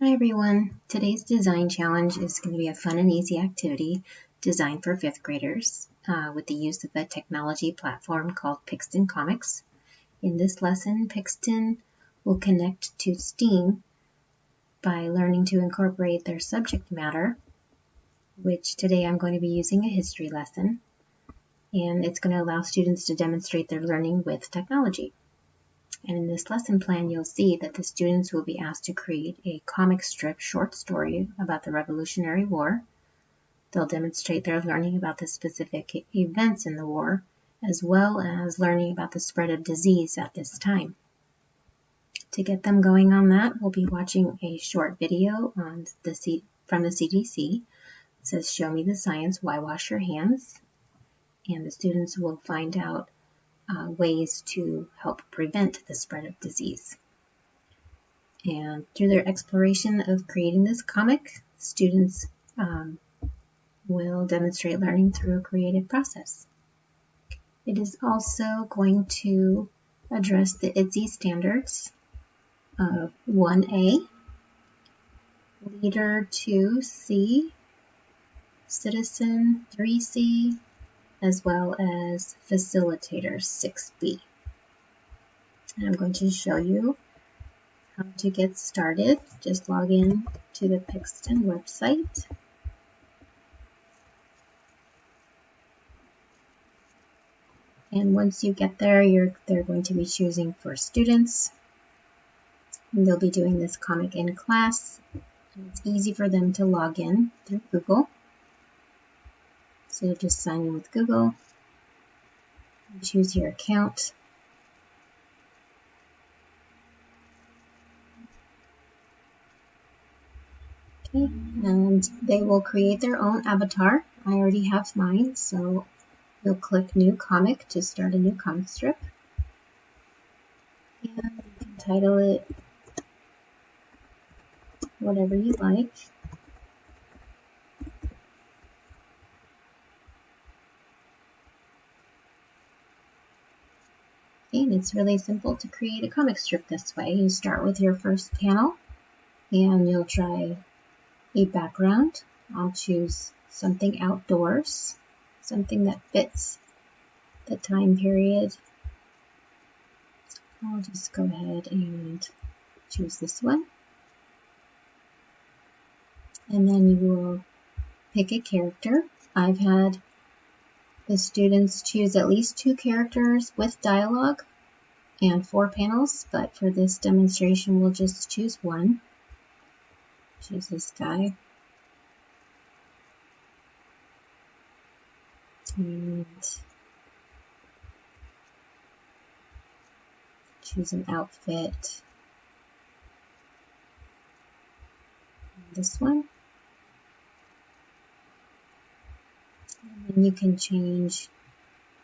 Hi everyone. Today's design challenge is going to be a fun and easy activity designed for 5th graders with the use of a technology platform called Pixton Comics. In this lesson, Pixton will connect to STEAM by learning to incorporate their subject matter, which today I'm going to be using a history lesson, and it's going to allow students to demonstrate their learning with technology. And in this lesson plan, you'll see that the students will be asked to create a comic strip short story about the Revolutionary War. They'll demonstrate their learning about the specific events in the war, as well as learning about the spread of disease at this time. To get them going on that, we'll be watching a short video from the CDC. It says, "Show me the science, why wash your hands?" And the students will find out ways to help prevent the spread of disease. And through their exploration of creating this comic, students will demonstrate learning through a creative process. It is also going to address the ITSE standards of 1A, Leader 2C, Citizen 3C, as well as Facilitator 6B. And I'm going to show you how to get started. Just log in to the Pixton website. And once you get there, they're going to be choosing for students. And they'll be doing this comic in class. And it's easy for them to log in through Google. So just sign in with Google, and choose your account. Okay, and they will create their own avatar. I already have mine, so you'll click New Comic to start a new comic strip. And you can title it whatever you like. And it's really simple to create a comic strip this way. You start with your first panel, and you'll try a background. I'll choose something outdoors, something that fits the time period. I'll just go ahead and choose this one. And then you will pick a character. I've had the students choose at least 2 characters with dialogue and 4 panels, but for this demonstration, we'll just choose 1. Choose this guy. And choose an outfit. This one. And then you can change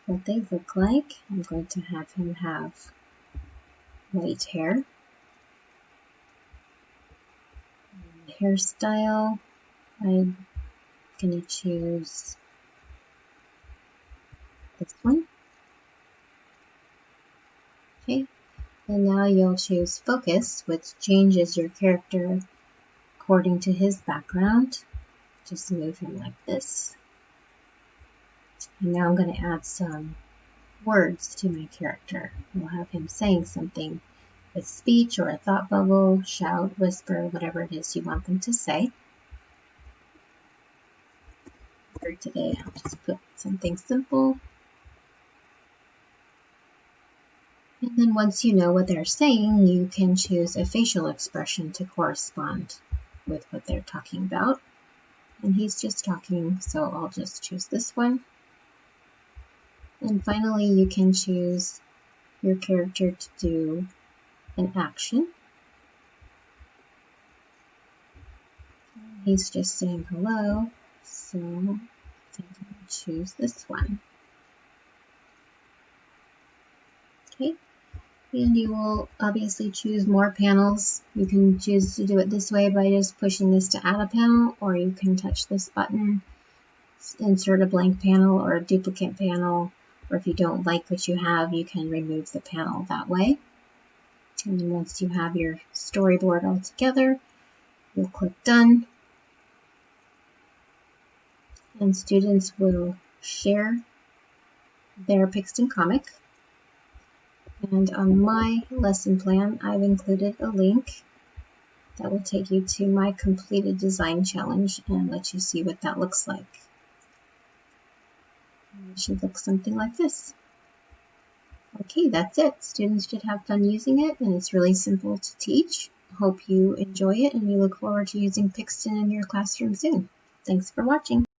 what they look like. I'm going to have him have white hair. And hairstyle, I'm going to choose this one. Okay, and now you'll choose focus, which changes your character according to his background. Just move him like this. And now I'm going to add some words to my character. We'll have him saying something with speech or a thought bubble, shout, whisper, whatever it is you want them to say. For today, I'll just put something simple. And then once you know what they're saying, you can choose a facial expression to correspond with what they're talking about. And he's just talking, so I'll just choose this one. And finally, you can choose your character to do an action. He's just saying hello, so I'm going to choose this one. Okay, and you will obviously choose more panels. You can choose to do it this way by just pushing this to add a panel, or you can touch this button, insert a blank panel or a duplicate panel, or if you don't like what you have, you can remove the panel that way. And then once you have your storyboard all together, We'll click Done, and students will share their Pixton comic. And on my lesson plan, I've included a link that will take you to my completed design challenge and let you see what that looks like. It should look something like this. Okay, that's it. Students should have fun using it, and it's really simple to teach. Hope you enjoy it, and we look forward to using Pixton in your classroom soon. Thanks for watching.